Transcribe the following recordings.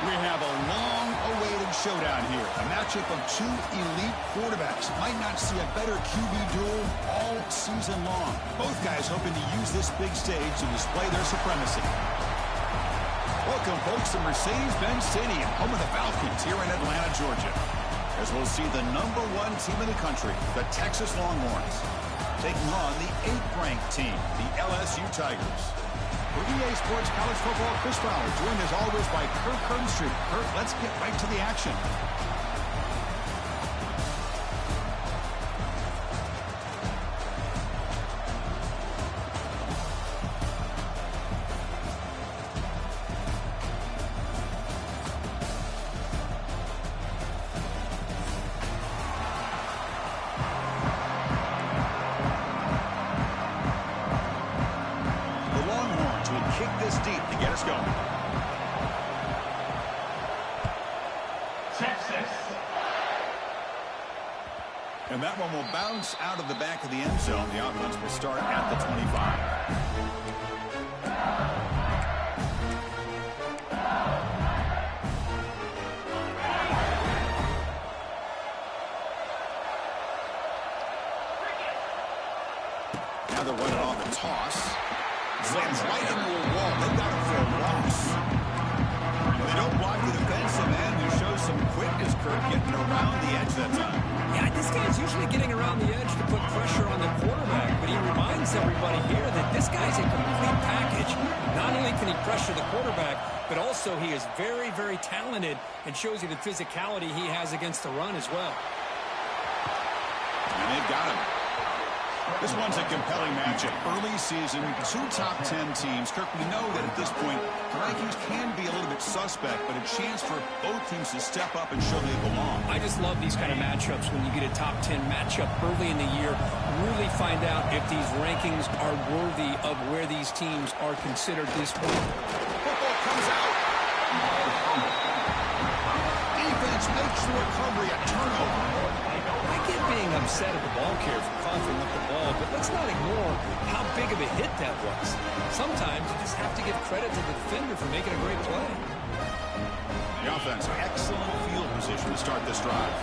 We have a long-awaited showdown here. A matchup of two elite quarterbacks. Might not see a better QB duel all season long. Both guys hoping to use this big stage to display their supremacy. Welcome, folks, to Mercedes-Benz Stadium, home of the Falcons here in Atlanta, Georgia. As we'll see the #1 team in the country, the Texas Longhorns, taking on the 8th-ranked team, the LSU Tigers. For EA Sports College Football, Chris Fowler, joined as always by Kirk Herbstreit. Kirk, let's get right to the action. And that one will bounce out of the back of the end zone. The offense will start at the 25. Now they're running on the toss. Slams right into a wall. They got it for a loss. They don't block the defensive end, who shows some quickness, Kirk, getting around the edge that time. Yeah, this guy's usually getting around the edge to put pressure on the quarterback, but he reminds everybody here that this guy's a complete package. Not only can he pressure the quarterback, but also he is very, very talented and shows you the physicality he has against the run as well. And they've got him. This one's a compelling matchup. Early season, two top 10 teams. Kirk, we know that at this point, the rankings can be a little bit suspect, but a chance for both teams to step up and show they belong. I just love these kind of matchups when you get a top 10 matchup early in the year. Really find out if these rankings are worthy of where these teams are considered this point. Football comes out. Defense makes the recovery a turnover. I get being upset at the ball carrier for coughing up the ball, but let's not ignore how big of a hit that was. Sometimes you just have to give credit to the defender for making a great play. The offense, excellent field position to start this drive.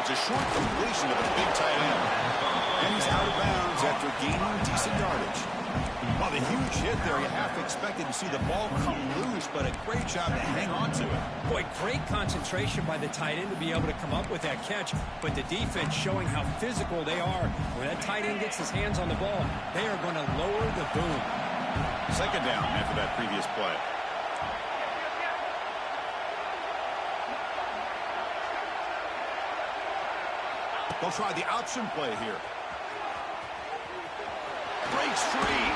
It's a short completion of a big tight end. And he's out of bounds after gaining decent yardage. Well, the huge hit there, you half expected to see the ball come loose, but a great job to hang on to it. Boy, great concentration by the tight end to be able to come up with that catch, but the defense showing how physical they are. When that tight end gets his hands on the ball, they are going to lower the boom. Second down after that previous play. They'll try the option play here. Breaks free.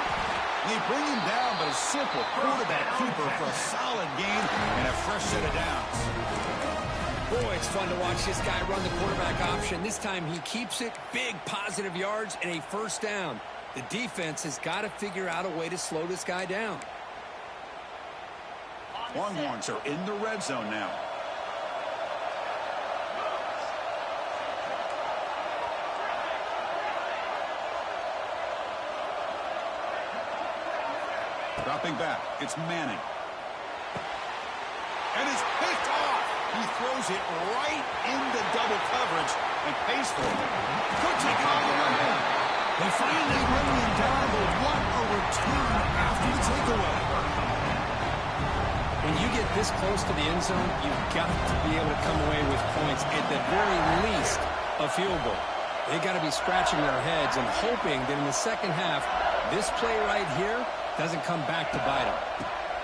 They bring him down, but a simple quarterback keeper for a solid gain and a fresh set of downs. Boy, it's fun to watch this guy run the quarterback option. This time he keeps it, big positive yards, and a first down. The defense has got to figure out a way to slow this guy down. Longhorns are in the red zone now. Dropping back, it's Manning. And it's picked off. He throws it right into double coverage and pays for it. Could take it all the way. They finally bring him down, but what a return after the takeaway. When you get this close to the end zone, you've got to be able to come away with points. At the very least, a field goal. They got to be scratching their heads and hoping that in the second half, this play right here doesn't come back to bite him.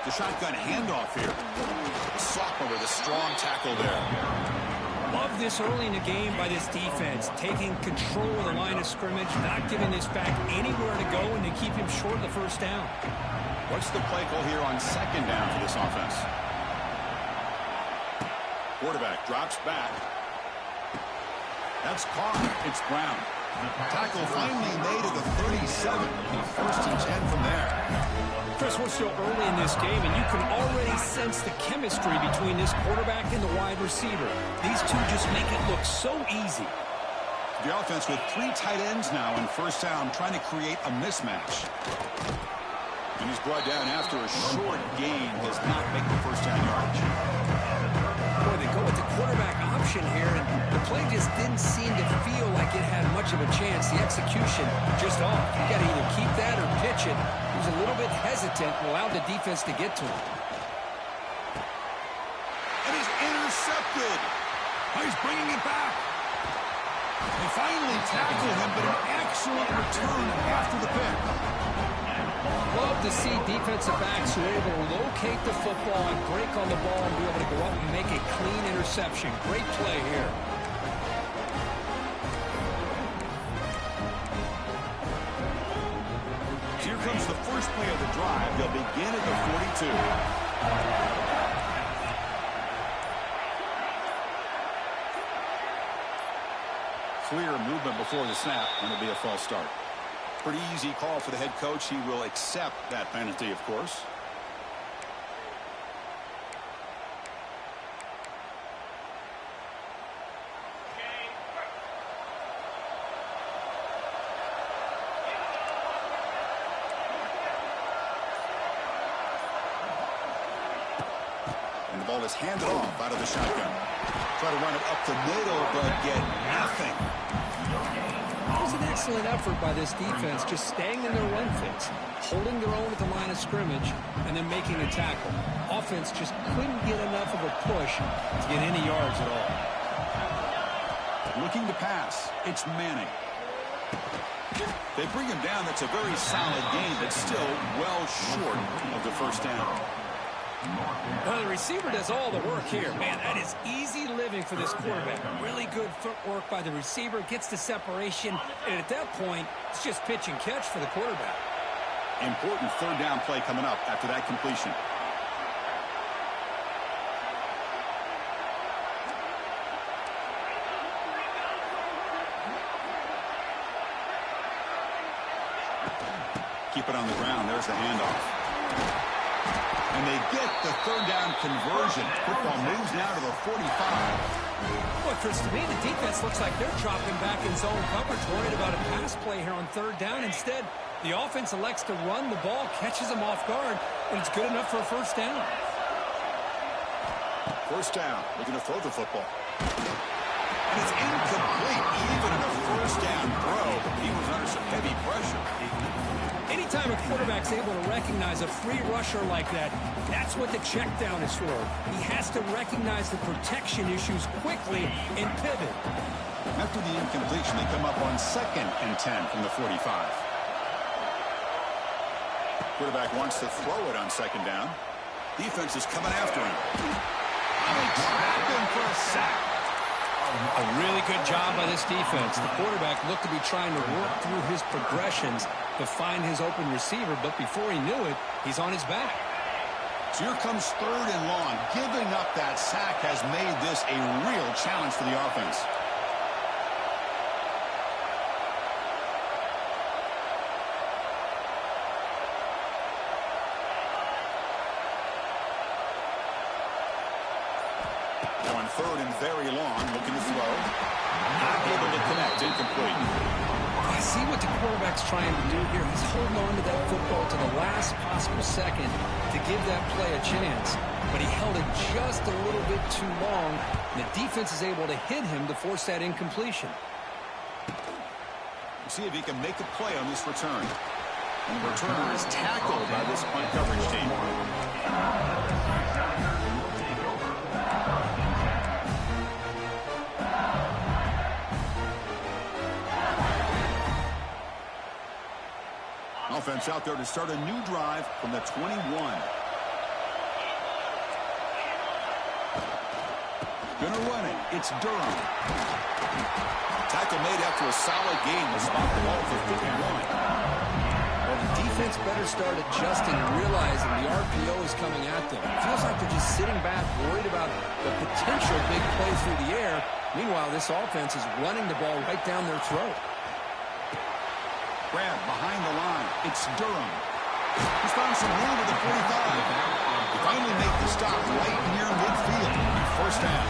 The shotgun handoff here. The sophomore with a strong tackle there. Love this early in the game by this defense, taking control of the line of scrimmage, not giving this back anywhere to go, and to keep him short of the first down. What's the play call here on second down for this offense? Quarterback drops back. That's caught. It's Brown. Tackle finally made at the 37. First and 10 from there. Chris, we're still early in this game, and you can already sense the chemistry between this quarterback and the wide receiver. These two just make it look so easy. The offense with 3 tight ends now in first down, trying to create a mismatch. And he's brought down after a short gain, does not make the first down yardage. Boy, they go with the quarterback option here, and the play just didn't seem to feel like it had much of a chance. The execution just off. You got to either keep that or pitch it. He was a little bit hesitant and allowed the defense to get to him. And he's intercepted. Oh, he's bringing it back. They finally tackled him, but an excellent return after the pick. Love to see defensive backs who are able to locate the football and break on the ball and be able to go up and make a clean interception. Great play here. So here comes the first play of the drive. They'll begin at the 42. Clear movement before the snap, and it'll be a false start. Pretty easy call for the head coach. He will accept that penalty, of course. And the ball is handed off out of the shotgun. Try to run it up the middle, but get nothing. That was an excellent effort by this defense, just staying in their run fits, holding their own at the line of scrimmage, and then making a tackle. Offense just couldn't get enough of a push to get any yards at all. Looking to pass. It's Manning. They bring him down. That's a very solid gain, but still well short of the first down. Well, the receiver does all the work here. Man, that is easy living for this quarterback. Really good footwork by the receiver, gets the separation, and at that point, it's just pitch and catch for the quarterback. Important third down play coming up after that completion. Keep it on the ground. There's the handoff. And they get the third down conversion. Football moves now to the 45. Well, Chris, to me, the defense looks like they're dropping back in zone coverage, worried about a pass play here on third down. Instead, the offense elects to run the ball, catches them off guard, and it's good enough for a first down. First down, looking to throw the football. And it's incomplete, even in a first down throw. He was under some heavy pressure. Anytime a quarterback's able to recognize a free rusher like that, that's what the check down is for. He has to recognize the protection issues quickly and pivot. After the incompletion, they come up on 2nd and 10 from the 45. Quarterback wants to throw it on 2nd down. Defense is coming after him. And they trap him for a sack. A really good job by this defense. The quarterback looked to be trying to work through his progressions to find his open receiver, but before he knew it, he's on his back. So here comes 3rd and long. Giving up that sack has made this a real challenge for the offense. Now on 3rd and very long, looking to throw. Not able to connect, incomplete. I see what the quarterback's trying to do here. He's holding on to that football to the last possible second to give that play a chance. But he held it just a little bit too long. And the defense is able to hit him to force that incompletion. See if he can make a play on this return. And the returner is tackled by this punt coverage team. Offense out there to start a new drive from the 21. Gonna run it. It's Durham. Tackle made after a solid gain. Will spot the ball for 51. Well, the defense better start adjusting and realizing the RPO is coming at them. It feels like they're just sitting back, worried about the potential big play through the air. Meanwhile, this offense is running the ball right down their throat. Grab behind the line. It's Durham. He's found some room at the 45. He finally made the stop right near midfield. First down.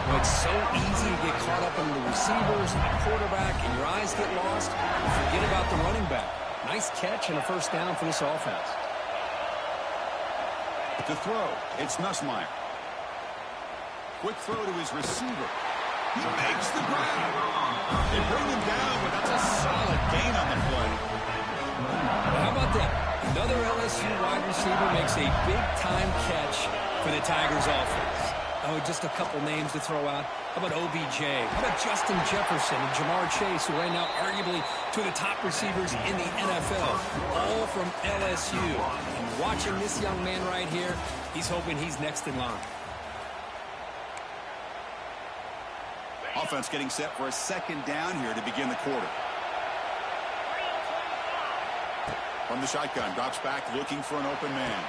Well, it's so easy to get caught up in the receivers and the quarterback, and your eyes get lost. You forget about the running back. Nice catch and a first down for this offense. To throw, it's Nussmeier. Quick throw to his receiver. He makes the grab. They bring him down, but that's a solid gain on the play. How about that? Another LSU wide receiver makes a big-time catch for the Tigers offense. Oh, just a couple names to throw out. How about OBJ? How about Justin Jefferson and Jamar Chase, who right now arguably two of the top receivers in the NFL, all from LSU. And watching this young man right here, he's hoping he's next in line. Offense getting set for a second down here to begin the quarter. From the shotgun, drops back looking for an open man.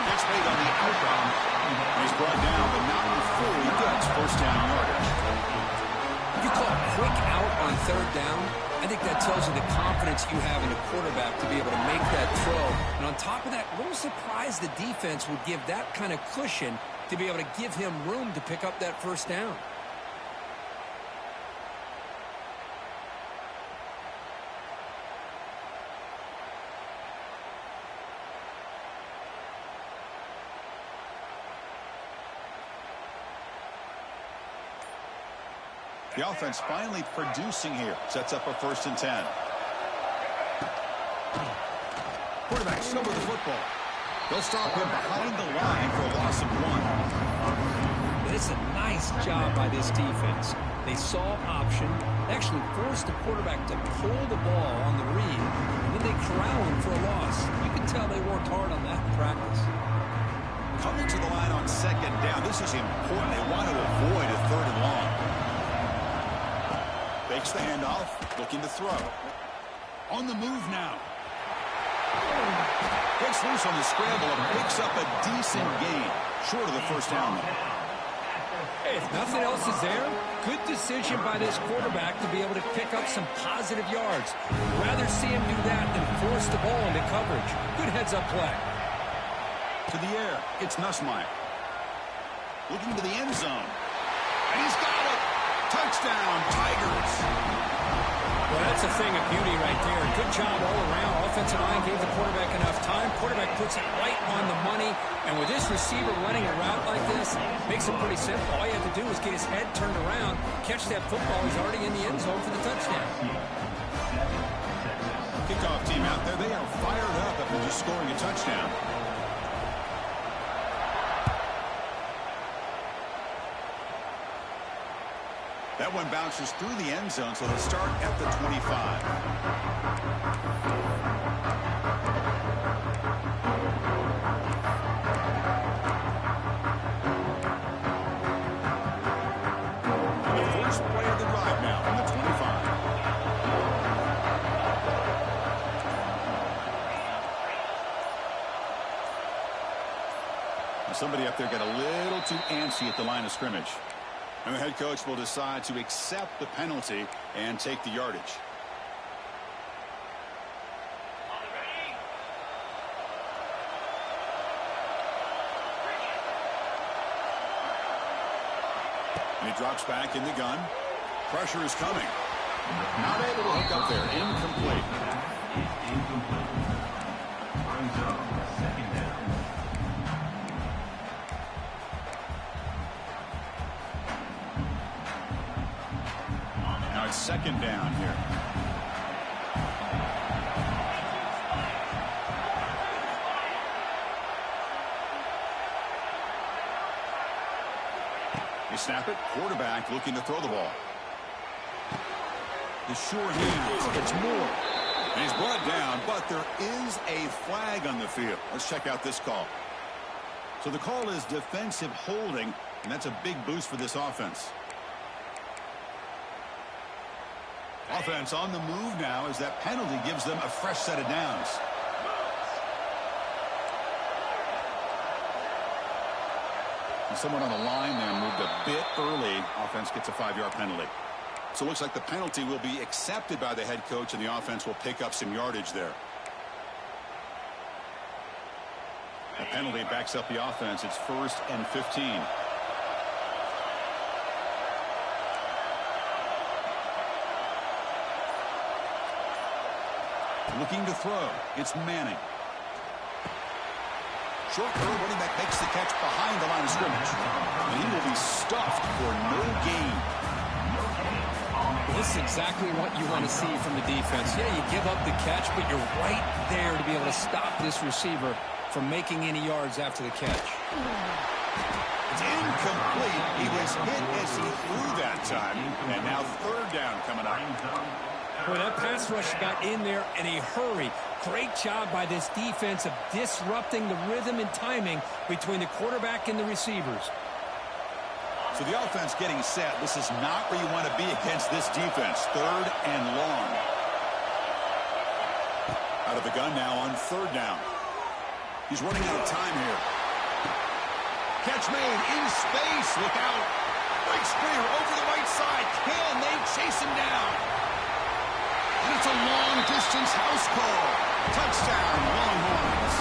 Gets made on the outbound. He's brought down, but not before he gets first down yardage. You call a quick out on third down. I think that tells you the confidence you have in a quarterback to be able to make that throw. And on top of that, a little surprised the defense would give that kind of cushion to be able to give him room to pick up that first down. The offense finally producing here. Sets up a 1st and 10. Quarterback still with the football. They'll stop him behind the line for a loss of 1. It's a nice job by this defense. They saw option, actually forced the quarterback to pull the ball on the read, and then they corral him for a loss. You can tell they worked hard on that in practice. Coming to the line on second down. This is important. They want to avoid a 3rd and long. Fakes the handoff, looking to throw. On the move now. Gets loose on the scramble and picks up a decent gain. Short of the first down, though. Hey, if nothing else is there, good decision by this quarterback to be able to pick up some positive yards. Rather see him do that than force the ball into coverage. Good heads-up play. To the air, it's Nussmeier. Looking to the end zone. And he's got it. Touchdown, Tigers. Well, that's a thing of beauty right there. Good job all around. Offensive line gave the quarterback enough time. Quarterback puts it right on the money. And with this receiver running a route like this, makes it pretty simple. All you have to do is get his head turned around, catch that football. He's already in the end zone for the touchdown. Kickoff team out there. They are fired up after just scoring a touchdown. That one bounces through the end zone, so they'll start at the 25. And the first play of the drive now from the 25. Now somebody up there got a little too antsy at the line of scrimmage. And the head coach will decide to accept the penalty and take the yardage. And he drops back in the gun. Pressure is coming. Not able to hook up there. Incomplete. Brings up second down. Now it's second down here. They snap it. Quarterback looking to throw the ball. The sure hands. It's Moore. And he's brought down, but there is a flag on the field. Let's check out this call. So the call is defensive holding, and that's a big boost for this offense. Offense on the move now as that penalty gives them a fresh set of downs. And someone on the line there moved a bit early. Offense gets a 5-yard penalty. So it looks like the penalty will be accepted by the head coach, and the offense will pick up some yardage there. The penalty backs up the offense. It's 1st and 15. Looking to throw. It's Manning. Short throw, running back makes the catch behind the line of scrimmage. And he will be stuffed for no gain. This is exactly what you want to see from the defense. Yeah, you give up the catch, but you're right there to be able to stop this receiver from making any yards after the catch. It's incomplete. He was hit as he threw that time. And now 3rd down coming up. Boy, that pass rush got in there in a hurry. Great job by this defense of disrupting the rhythm and timing between the quarterback and the receivers. So the offense getting set. This is not where you want to be against this defense. 3rd and long. Out of the gun now on 3rd down. He's running out of time here. Catch made in space. Look out. Breaks clear over the right side. Can they chase him down? And it's a long-distance house call. Touchdown, Longhorns.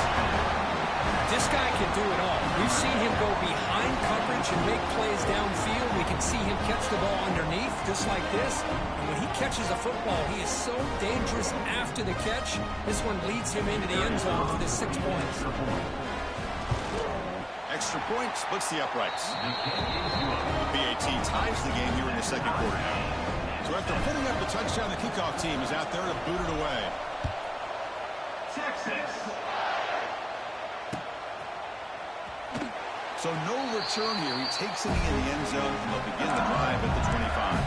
This guy can do it all. We've seen him go behind coverage and make plays downfield. We can see him catch the ball underneath, just like this. And when he catches a football, he is so dangerous after the catch. This one leads him into the end zone for the 6 points. Extra point splits the uprights. BAT ties the game here in the 2nd quarter. So after putting up the touchdown, the kickoff team is out there to boot it away. Texas. So no return here. He takes it in the end zone. They'll begin the drive at the 25.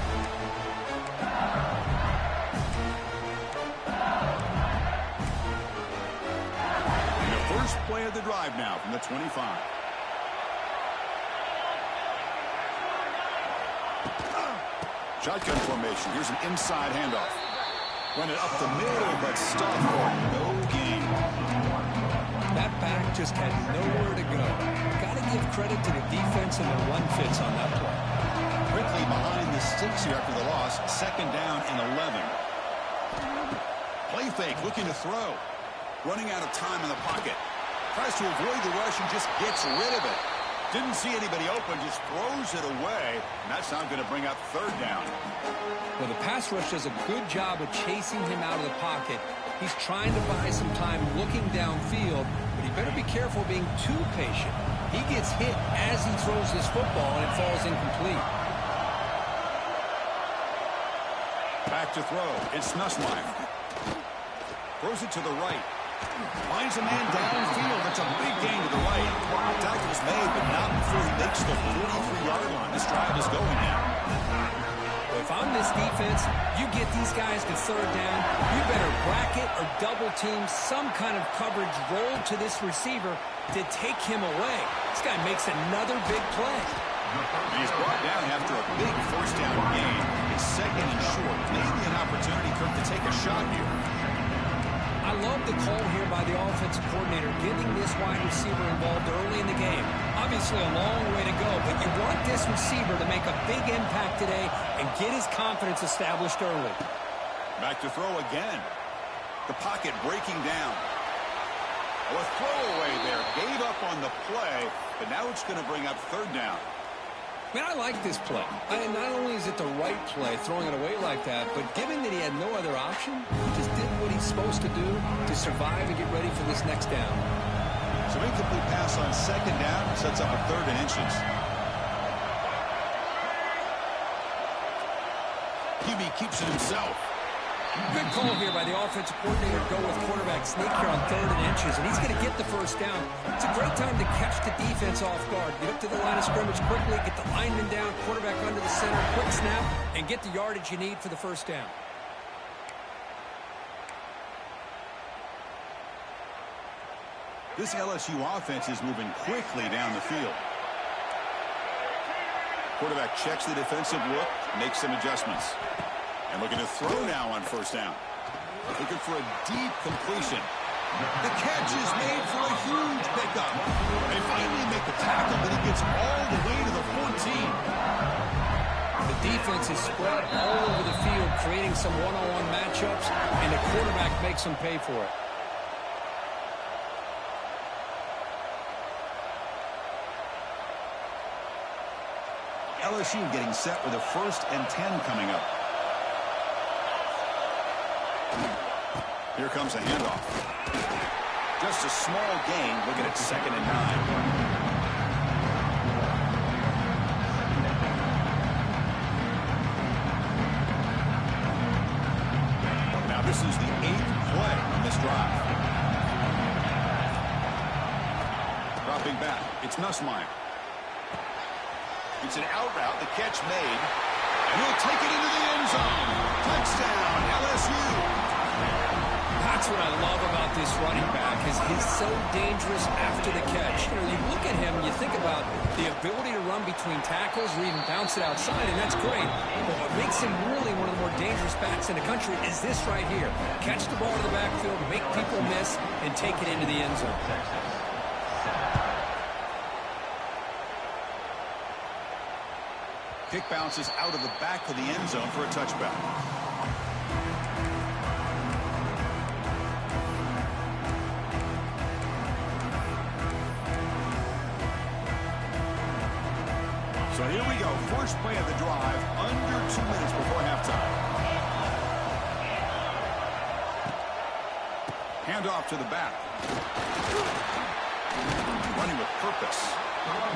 And the first play of the drive now from the 25. Shotgun formation. Here's an inside handoff. Run it up the middle, but stuff for no gain. That back just had nowhere to go. Got to give credit to the defense and their run fits on that play. Quickly behind the sticks here after the loss. 2nd down and 11. Play fake, looking to throw. Running out of time in the pocket. Tries to avoid the rush and just gets rid of it. Didn't see anybody open, just throws it away. And that's not going to bring up 3rd down. Well, the pass rush does a good job of chasing him out of the pocket. He's trying to buy some time looking downfield, but he better be careful being too patient. He gets hit as he throws this football, and it falls incomplete. Back to throw. It's Nussmeier. Throws it to the right. Finds a man downfield. That's a big gain to the right. Tackle's made, but not before he makes the 43-yard line. This drive is going now. If I'm this defense, you get these guys to 3rd down, you better bracket or double team some kind of coverage roll to this receiver to take him away. This guy makes another big play. He's brought down after a big 1st down gain. It's 2nd and short. Maybe an opportunity to take a shot here. I love the call here by the offensive coordinator, getting this wide receiver involved early in the game. Obviously a long way to go, but you want this receiver to make a big impact today and get his confidence established early. Back to throw again. The pocket breaking down. A throwaway there. Gave up on the play, but now it's going to bring up 3rd down. Man, I like this play. Not only is it the right play, throwing it away like that, but given that he had no other option, he just did what he's supposed to do to survive and get ready for this next down. So incomplete pass on 2nd down sets up a 3rd and inches. QB keeps it himself. Good call here by the offensive coordinator to go with quarterback sneak here on 3rd and inches, and he's going to get the 1st down. It's a great time to catch the defense off guard. Get up to the line of scrimmage quickly, get the lineman down, quarterback under the center, quick snap, and get the yardage you need for the 1st down. This LSU offense is moving quickly down the field. Quarterback checks the defensive look, makes some adjustments. And looking to throw now on 1st down. Looking for a deep completion. The catch is made for a huge pickup. They finally make the tackle, but he gets all the way to the 14. The defense offense is spread all over the field, creating some one-on-one matchups, and the quarterback makes them pay for it. LSU getting set with a 1st and 10 coming up. Here comes a handoff. Just a small gain, looking at 2nd and 9. This is the 8th play on this drive. Dropping back, it's Nussmeier. It's an out route, the catch made, and he'll take it into the end zone. Touchdown, LSU. That's what I love about this running back, is he's so dangerous after the catch. You know, you look at him and you think about the ability to run between tackles or even bounce it outside, and that's great. But what makes him really one of the more dangerous backs in the country is this right here. Catch the ball to the backfield, make people miss, and take it into the end zone. Kick bounces out of the back of the end zone for a touchback. So here we go. First play of the drive, under 2 minutes before halftime. Handoff to the back. Running with purpose.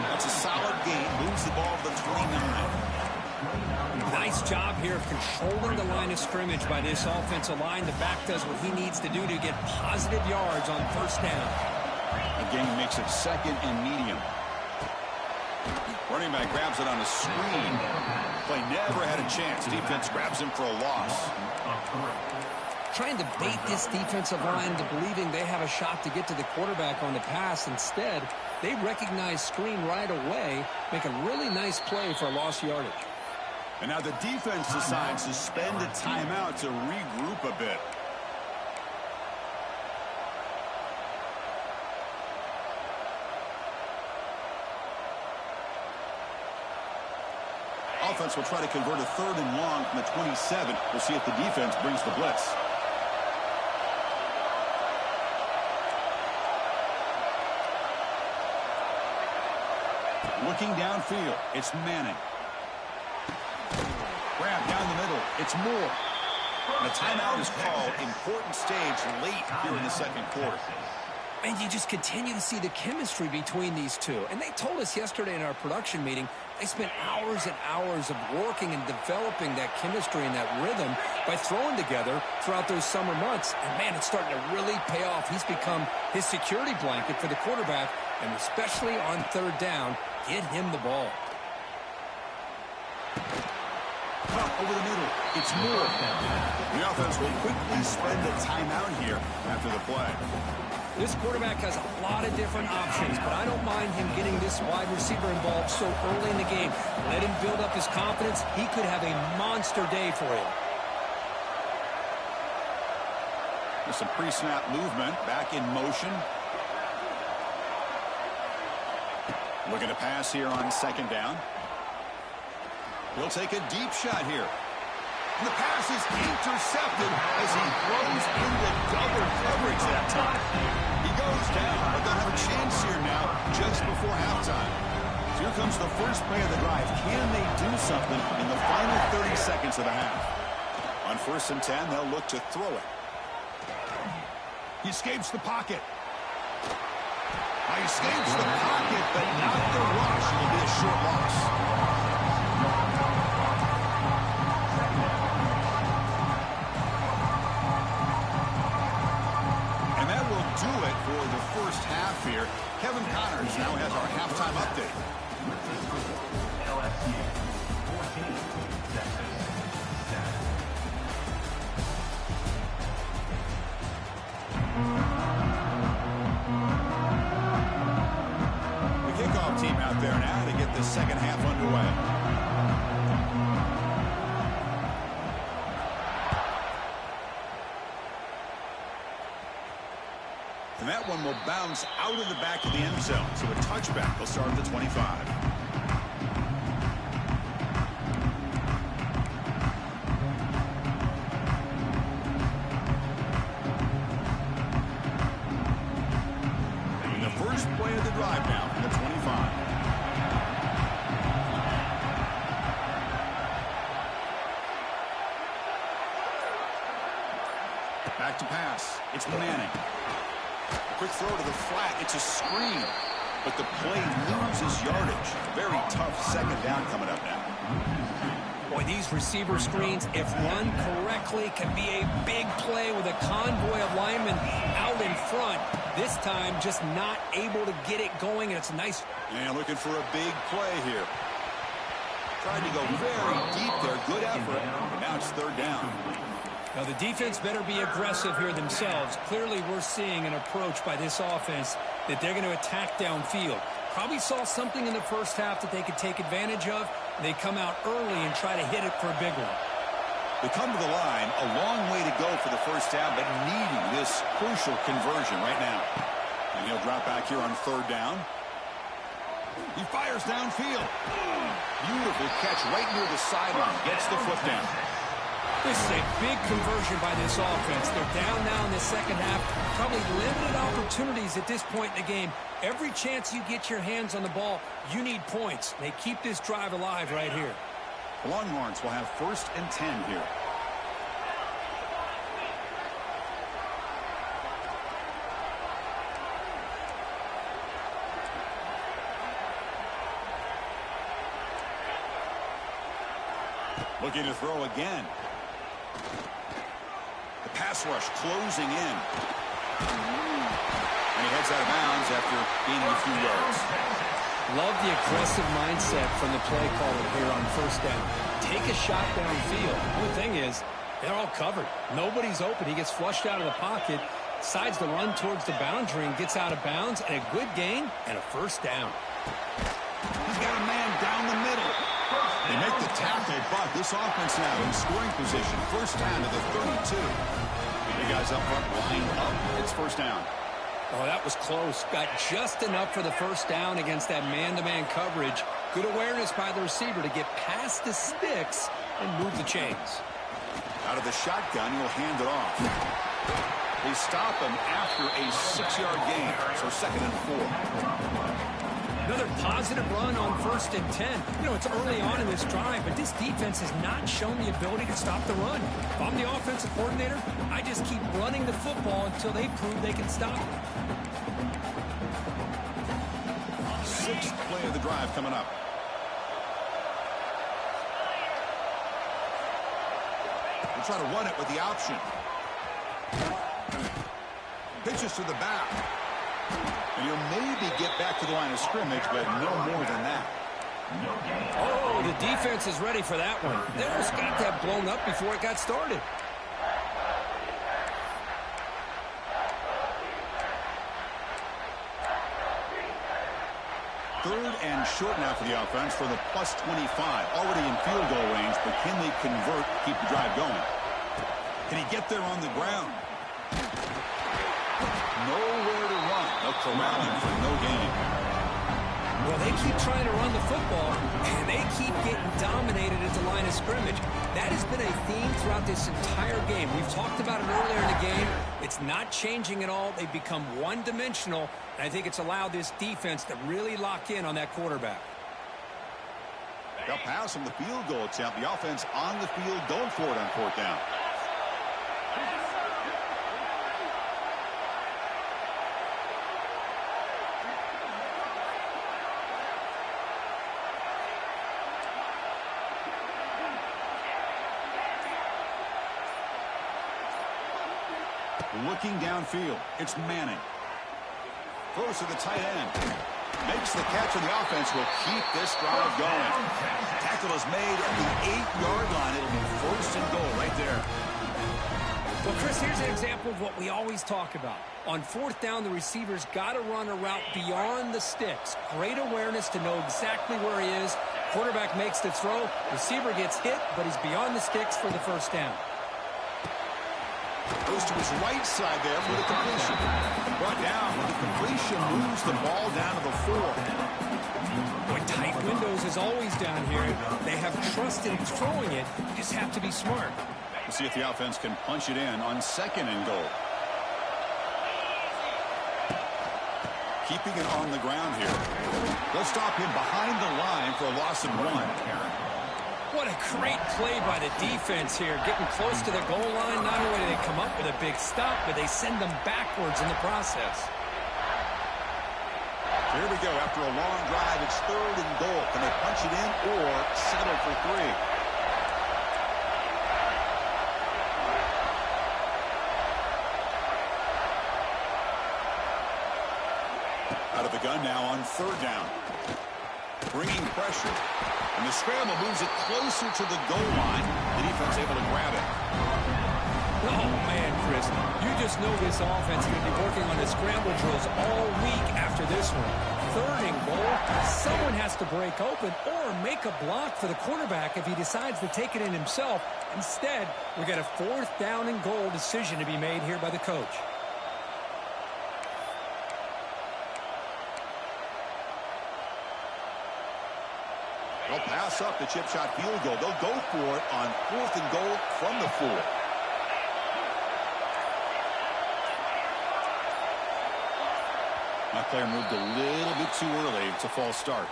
That's a solid gain. Moves the ball to the 29. Nice job here of controlling the line of scrimmage by this offensive line. The back does what he needs to do to get positive yards on 1st down. The gain makes it 2nd and medium. Running back grabs it on a screen. Play never had a chance. Defense grabs him for a loss. Trying to bait this defensive line into believing they have a shot to get to the quarterback on the pass. Instead, they recognize screen right away, make a really nice play for lost yardage. And now the defense decides to spend a timeout to regroup a bit. Offense will try to convert a 3rd and long from the 27. We'll see if the defense brings the blitz. Looking downfield, it's Manning. Grab down the middle, it's Moore. And a timeout is called. Important stage late here in the 2nd quarter. And you just continue to see the chemistry between these two. And they told us yesterday in our production meeting, they spent hours and hours of working and developing that chemistry and that rhythm by throwing together throughout those summer months. And, man, it's starting to really pay off. He's become his security blanket for the quarterback, and especially on 3rd down, get him the ball. Over the middle, it's Moore. The offense will quickly spend a timeout here after the play. This quarterback has a lot of different options, but I don't mind him getting this wide receiver involved so early in the game. Let him build up his confidence. He could have a monster day for him. There's some pre-snap movement, back in motion. Looking to pass here on 2nd down. He'll take a deep shot here. And the pass is intercepted as he throws into double coverage that time. He goes down, but they'll have a chance here now just before halftime. So here comes the first play of the drive. Can they do something in the final 30 seconds of the half? On 1st and 10, they'll look to throw it. He escapes the pocket. He escapes the pocket, but not the rush. It'll be a short loss. And that will do it for the first half here. Kevin Connors now has our halftime update. LSU 14, Texas 7. The kickoff team out there now to get the second half underway. And that one will bounce out of the back of the end zone. So a touchback will start at the 25. back to pass. It's Manning. Quick throw to the flat. It's a screen. But the play loses yardage. Very tough second down coming up now. Boy, these receiver screens, if run correctly, can be a big play with a convoy of linemen out in front. This time, just not able to get it going, and it's nice. And looking for a big play here. Tried to go very deep there. Good effort. And now it's third down. Now, the defense better be aggressive here themselves. Clearly, we're seeing an approach by this offense that they're going to attack downfield. Probably saw something in the first half that they could take advantage of. They come out early and try to hit it for a big one. They come to the line, a long way to go for the first down, but needing this crucial conversion right now. And he'll drop back here on third down. He fires downfield. Beautiful catch right near the sideline. Gets the foot down. This is a big conversion by this offense. They're down now in the second half. Probably limited opportunities at this point in the game. Every chance you get your hands on the ball, you need points. They keep this drive alive right here. The Longhorns will have 1st and 10 here. Looking to throw again. The pass rush closing in. And he heads out of bounds after gaining a few yards. Love the aggressive mindset from the play caller here on first down. Take a shot downfield. The only thing is, they're all covered. Nobody's open. He gets flushed out of the pocket, decides to run towards the boundary and gets out of bounds, and a good gain and a first down. He's got a man down the middle. They make the tackle, but this offense now in scoring position. First down to the 32. The guys up front lined up. It's first down. Oh, that was close. Got just enough for the first down against that man-to-man coverage. Good awareness by the receiver to get past the sticks and move the chains. Out of the shotgun, he'll hand it off. They stop him after a 6-yard gain, so 2nd and 4. Another positive run on 1st and 10. You know, it's early on in this drive, but this defense has not shown the ability to stop the run. If I'm the offensive coordinator, I just keep running the football until they prove they can stop it. 6th play of the drive coming up. They try to run it with the option. Pitches to the back. And he'll maybe get back to the line of scrimmage, but no more than that. Oh, the defense is ready for that one. They almost got that blown up before it got started. Third and short now for the offense for the +25. Already in field goal range, but can they convert, keep the drive going? Can he get there on the ground? Nowhere to run. They'll corral him for no gain. Well, they keep trying to run the football, and they keep getting dominated at the line of scrimmage. That has been a theme throughout this entire game. We've talked about it earlier in the game. It's not changing at all. They've become one-dimensional, and I think it's allowed this defense to really lock in on that quarterback. They'll pass on the field goal attempt. The offense on the field going for it on 4th down. Looking downfield, it's Manning. Throws to the tight end. Makes the catch, and the offense will keep this drive going. Tackle is made at the 8-yard line. It'll be 1st and goal right there. Well, Chris, here's an example of what we always talk about. On 4th down, the receiver's got to run a route beyond the sticks. Great awareness to know exactly where he is. Quarterback makes the throw. Receiver gets hit, but he's beyond the sticks for the first down. Goes to his right side there for the completion. Brought down. The completion moves the ball down to the 4. Boy, tight windows is always down here. They have trust in throwing it. You just have to be smart. We'll see if the offense can punch it in on 2nd and goal. Keeping it on the ground here. They'll stop him behind the line for a loss of 1. What a great play by the defense here. Getting close to the goal line, not only do they come up with a big stop, but they send them backwards in the process. Here we go. After a long drive, it's 3rd and goal. Can they punch it in or settle for 3? Out of the gun now on 3rd down. Bringing pressure. And the scramble moves it closer to the goal line. The defense able to grab it. Oh, man, Chris, you just know this offense is going to be working on the scramble drills all week after this one. 3rd and goal, someone has to break open or make a block for the quarterback if he decides to take it in himself. Instead, we got a 4th down and goal decision to be made here by the coach. They'll pass up the chip shot field goal. They'll go for it on 4th and goal from the 4. That player moved a little bit too early. It's a false start.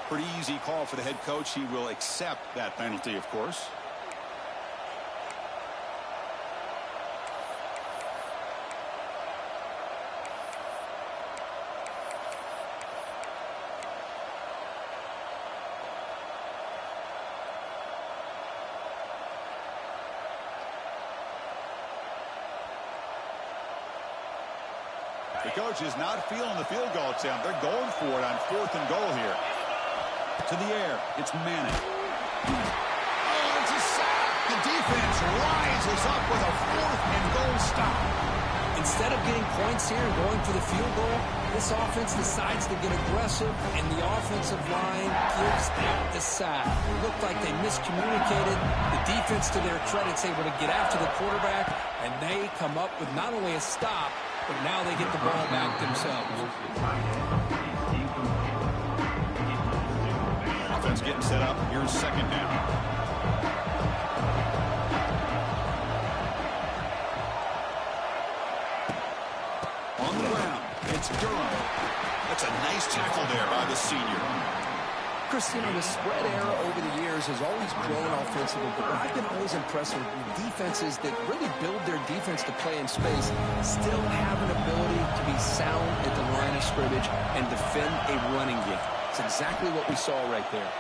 Pretty easy call for the head coach. He will accept that penalty, of course. The coach is not feeling the field goal attempt. They're going for it on 4th and goal here. To the air. It's Manning. Oh, it's a sack. The defense rises up with a 4th and goal stop. Instead of getting points here and going for the field goal, this offense decides to get aggressive, and the offensive line gives up the sack. It looked like they miscommunicated. The defense, to their credit, is able to get after the quarterback, and they come up with not only a stop, but now they get the ball back themselves. Offense getting set up. Here's 2nd down. On the ground, it's Durham. That's a nice tackle there by the senior. Chris, you know, the spread era over the years has always grown offensively, but what I've been always impressed with defenses that really build their defense to play in space still have an ability to be sound at the line of scrimmage and defend a running game. It's exactly what we saw right there.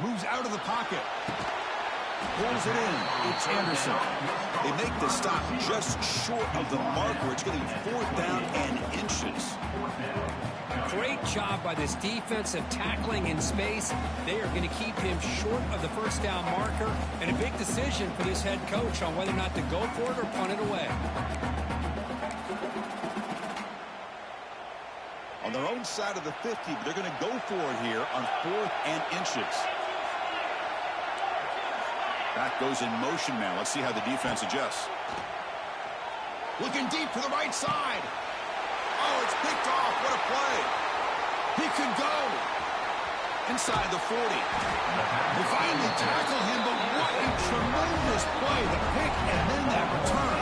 Moves out of the pocket. Pulls it in. It's Anderson. They make the stop just short of the marker. It's getting 4th down and inches. Great job by this defense of tackling in space. They are going to keep him short of the 1st down marker, and a big decision for this head coach on whether or not to go for it or punt it away. On their own side of the 50, but they're going to go for it here on 4th and inches. Back goes in motion now. Let's see how the defense adjusts. Looking deep to the right side. Oh, it's picked off. What a play. He could go inside the 40. They finally tackle him, but what a tremendous play. The pick and then that return.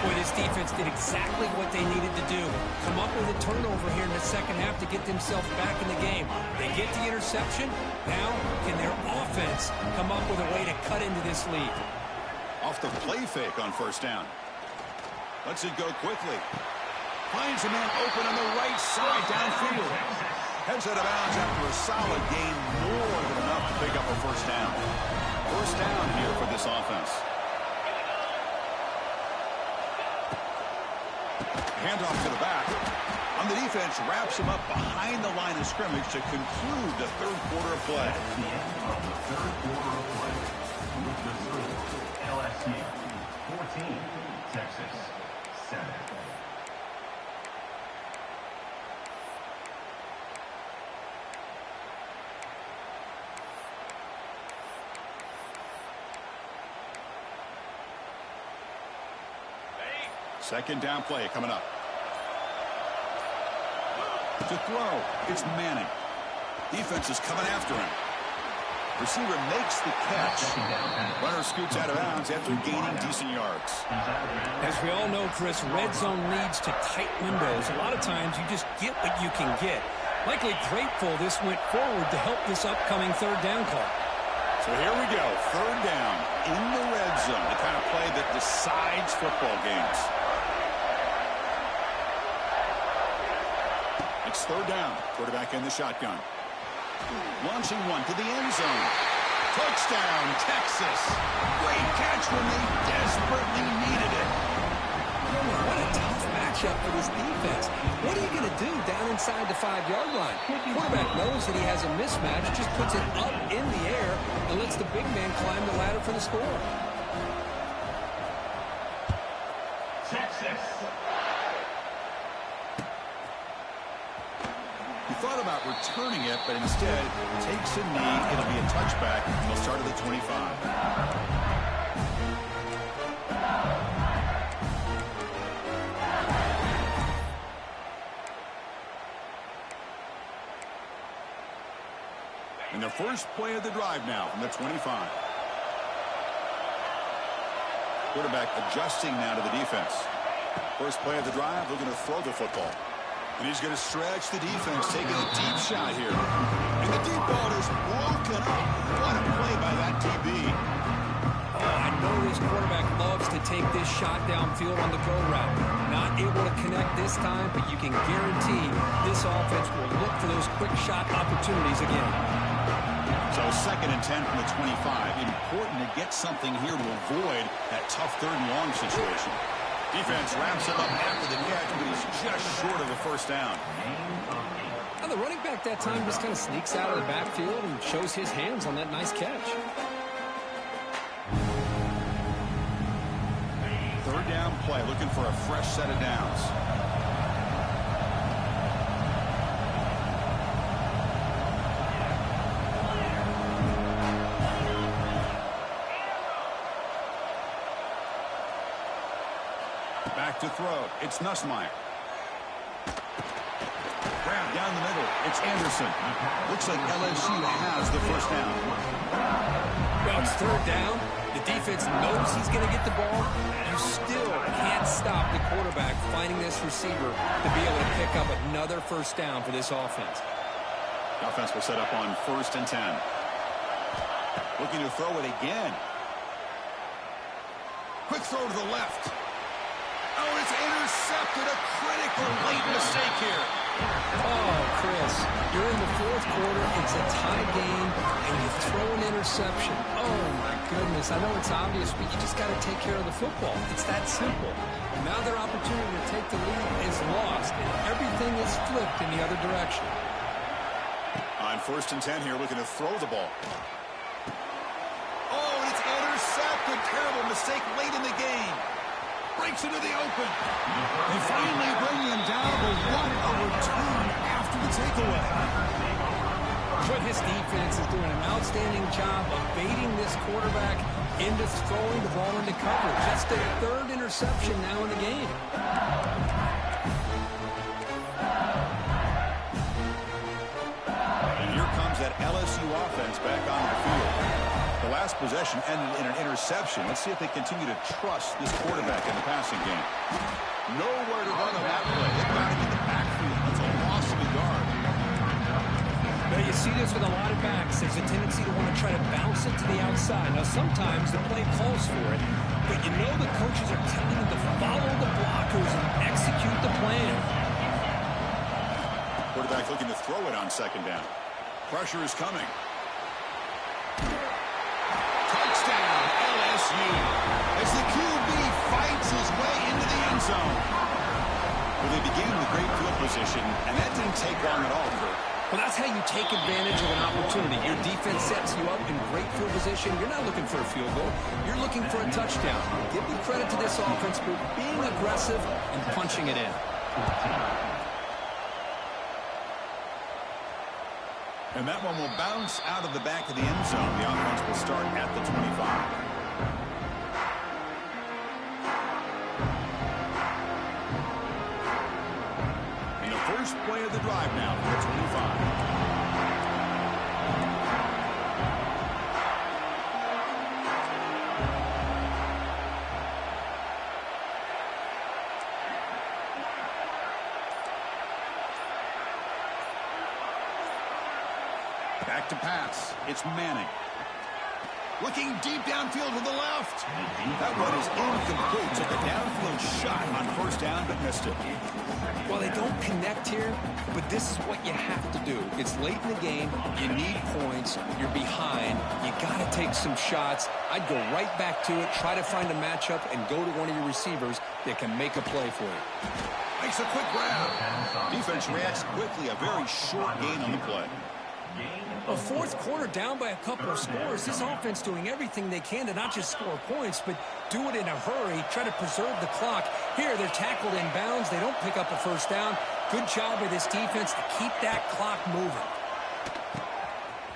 Boy, this defense did exactly what they needed to do. Come up with a turnover here in the 2nd half to get themselves back in the game. They get the interception. Now, can their offense come up with a way to cut into this lead? Off the play fake on 1st down. Lets it go quickly. Finds a man open on the right side downfield. Heads out of bounds after a solid gain, more than enough to pick up a 1st down. 1st down here for this offense. Handoff to the back. On the defense, wraps him up behind the line of scrimmage to conclude the 3rd quarter of play. At the end of the 3rd quarter of play, LSU 14, Texas 7. Second down play coming up. To throw, it's Manning. Defense is coming after him. Receiver makes the catch. Runner scoots out of bounds after gaining decent yards. As we all know, Chris, red zone leads to tight windows. A lot of times you just get what you can get. Likely grateful this went forward to help this upcoming third down call. So here we go, third down in the red zone, the kind of play that decides football games. It's third down, quarterback in the shotgun. Launching one to the end zone. Touchdown, Texas. Great catch when they desperately needed it. What a tough matchup for this defense. What are you going to do down inside the 5-yard line? Quarterback knows that he has a mismatch, just puts it up in the air and lets the big man climb the ladder for the score. Texas. He thought about returning it, but instead takes a knee. It'll be a touchback. He'll start at the 25. And the first play of the drive now from the 25. Quarterback adjusting now to the defense. First play of the drive, looking to throw the football. And he's going to stretch the defense, taking a deep shot here. And the deep ball is broken up. What a play by that DB. Oh, I know this quarterback loves to take this shot downfield on the go route. Not able to connect this time, but you can guarantee this offense will look for those quick shot opportunities again. So second and 10 from the 25. Important to get something here to avoid that tough third and long situation. Defense wraps him up after the catch, but he's just short of the first down. Now the running back that time just kind of sneaks out of the backfield and shows his hands on that nice catch. Third down play, looking for a fresh set of downs. Back to throw. It's Nussmeier. Grab down the middle. It's Anderson. Looks like LSU has the first down. Well, it's third down. The defense knows he's going to get the ball. You still can't stop the quarterback finding this receiver to be able to pick up another first down for this offense. The offense will set up on first and 10. Looking to throw it again. Quick throw to the left. Oh, it's intercepted. A critical late mistake here. Oh, Chris, you're in the fourth quarter. It's a tie game, and you throw an interception. Oh, my goodness. I know it's obvious, but you just got to take care of the football. It's that simple. Now their opportunity to take the lead is lost, and everything is flipped in the other direction. On first and 10 here, looking to throw the ball. Oh, and it's intercepted. Terrible mistake late in the game. Breaks into the open. They finally bring him down, but what a return after the takeaway. But his defense is doing an outstanding job of baiting this quarterback into throwing the ball into coverage. That's their third interception now in the game. And here comes that LSU offense back onto the field. The last possession ended in an interception. Let's see if they continue to trust this quarterback in the passing game. Nowhere to run on that play. They've got to get the backfield. That's a loss of a yard. Now you see this with a lot of backs. There's a tendency to want to try to bounce it to the outside. Now sometimes the play calls for it, but you know the coaches are telling them to follow the blockers and execute the plan. Quarterback looking to throw it on second down. Pressure is coming. Touchdown, LSU. As the QB fights his way into the end zone. Well, they began with great field position, and that didn't take long at all, Kurt. Well, that's how you take advantage of an opportunity. Your defense sets you up in great field position. You're not looking for a field goal. You're looking for a touchdown. Give the credit to this offense for being aggressive and punching it in. And that one will bounce out of the back of the end zone. The offense will start at the 25. And the first play of the drive now for the 25. Back to pass. It's Manning. Looking deep downfield to the left. That one is incomplete. Took a downfield shot on first down, but missed it. Well, they don't connect here, but this is what you have to do. It's late in the game. You need points. You're behind. You got to take some shots. I'd go right back to it, try to find a matchup, and go to one of your receivers that can make a play for you. Makes a quick grab. Defense reacts quickly. A very short gain on the play. A fourth quarter down by a couple of scores. This offense doing everything they can to not just score points, but do it in a hurry, try to preserve the clock. Here, they're tackled in bounds. They don't pick up a first down. Good job by this defense to keep that clock moving.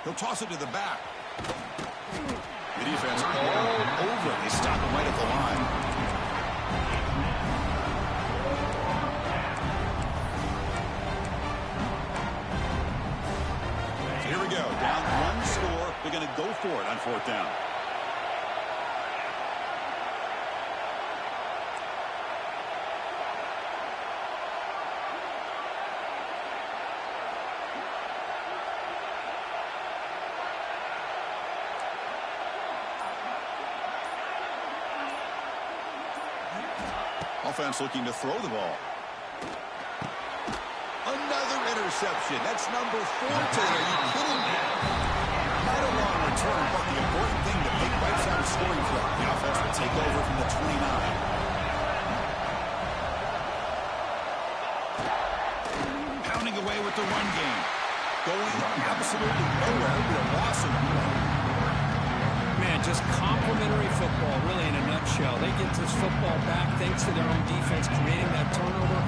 He'll toss it to the back. The defense all over. They stop him right at the line. Here we go. Down one score. They're going to go for it on fourth down. Offense looking to throw the ball. Another interception. That's number 4 today. Are you kidding me? Not a long return, but the important thing to make wipes out a scoring threat. The offense will take over from the 29. Pounding away with the run game. Going absolutely nowhere with a loss of one. Man, just complimentary football, really, in a nutshell. They get this football back thanks to their own defense, creating that turnover,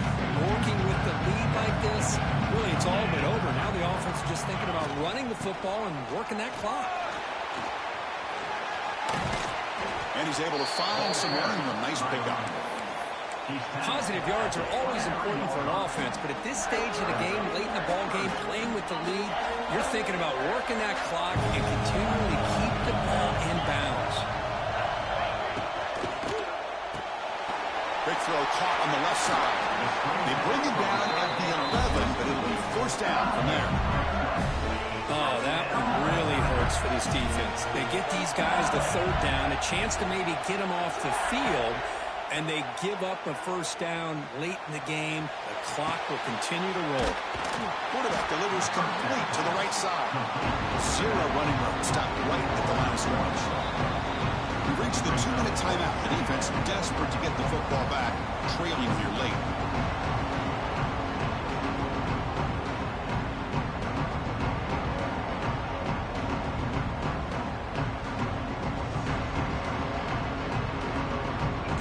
working with the lead like this. Really, it's all but over. Now the offense is just thinking about running the football and working that clock. And he's able to find some running room. Nice pickup. Positive yards are always important for an offense, but at this stage of the game, late in the ball game, playing with the lead, you're thinking about working that clock and continuing to keep the ball in bounds. Big throw caught on the left side. They bring him down at the 11, but it'll be first down from there. Oh, that one really hurts for this defense. They get these guys the third down, a chance to maybe get them off the field, and they give up a first down late in the game. The clock will continue to roll. Quarterback delivers complete to the right side. Zero running room. Stopped right at the line of scrimmage. We've reached the 2-minute timeout. The defense desperate to get the football back, trailing here late.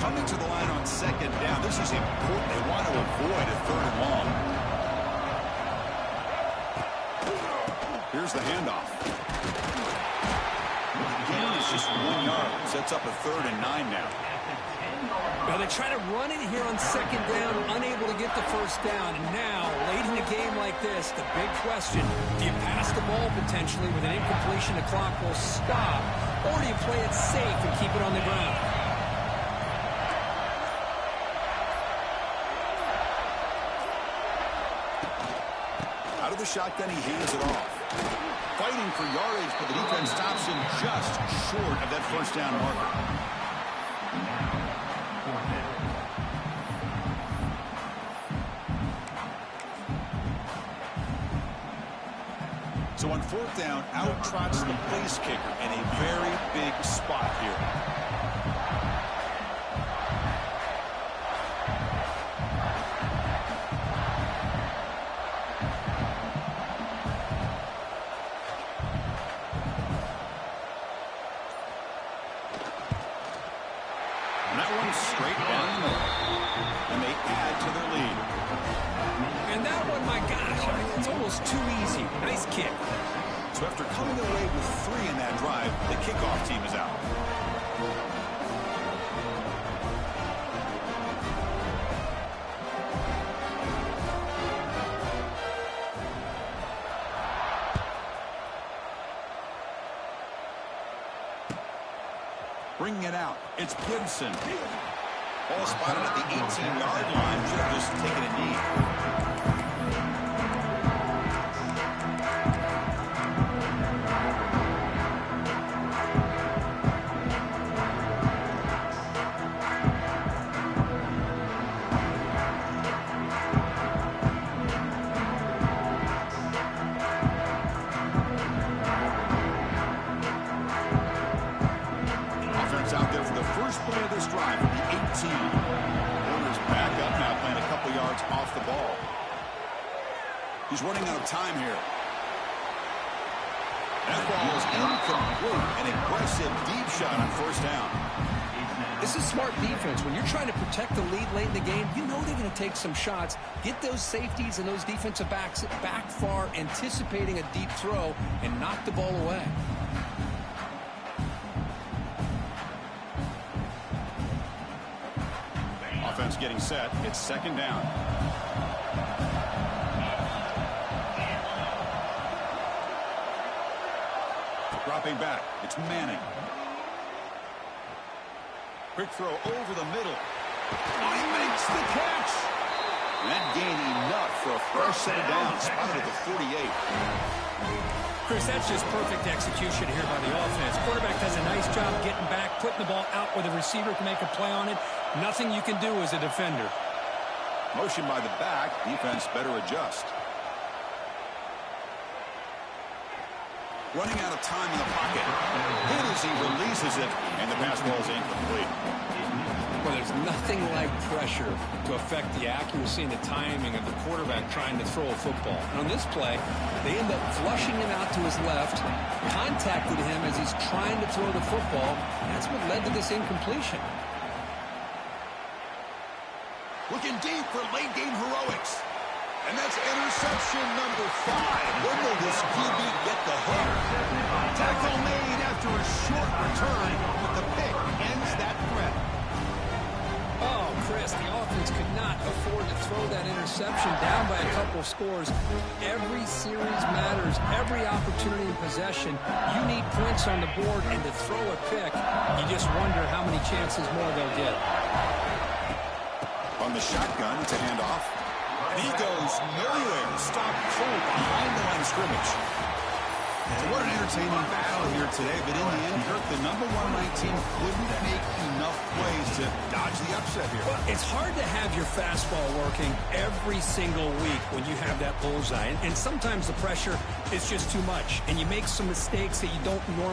Coming to the line on second down. This is important. They want to avoid a third and long. Here's the handoff. Again, it's just 1 yard. Sets up a 3rd and 9 now. Now they try to run it here on second down, unable to get the first down. And now, late in a game like this, the big question, do you pass the ball potentially with an incompletion? The clock will stop, or do you play it safe and keep it on the ground? Out of the shotgun, he hands it off. Fighting for yardage, but the defense stops him just short of that first down marker. So on fourth down, out trots the place kicker in a very big spot here. And that one's straight down the middle. And they add to their lead. And that one, my gosh, it's almost too easy. Nice kick. So after coming away with 3 in that drive, the kickoff team is out. Bringing it out, it's Gibson. Ball spotted at the 18-yard line. Should have just taken a knee. He's running out of time here. That ball is incomplete. An aggressive deep shot on first down. This is smart defense. When you're trying to protect the lead late in the game, you know they're going to take some shots. Get those safeties and those defensive backs back far, anticipating a deep throw, and knock the ball away. Offense getting set. It's second down. Dropping back. It's Manning. Quick throw over the middle. Oh, he makes the catch. That gain enough for a fresh set of downs. Spotted at the 48. Chris, that's just perfect execution here by the offense. Quarterback does a nice job getting back, putting the ball out where the receiver can make a play on it. Nothing you can do as a defender. Motion by the back. Defense better adjust. Running out of time in the pocket. Hit as he releases it, and the pass ball is incomplete. Well, there's nothing like pressure to affect the accuracy and the timing of the quarterback trying to throw a football. And on this play, they end up flushing him out to his left, contacted him as he's trying to throw the football. That's what led to this incompletion. Looking deep for late game heroics. And that's interception number 5. When will this QB get the hook? Tackle made after a short return, but the pick ends that threat. Oh, Chris, the offense could not afford to throw that interception down by a couple of scores. Every series matters. Every opportunity in possession. You need points on the board, and to throw a pick, you just wonder how many chances more they'll get. On the shotgun to hand off. And he goes nowhere. Stopped cold behind the line of scrimmage. So what an entertaining battle here today. But in the end, Kirk, the number 1 ranked team couldn't make enough plays to dodge the upset here. Well, it's hard to have your fastball working every single week when you have that bullseye. And sometimes the pressure is just too much. And you make some mistakes that you don't normally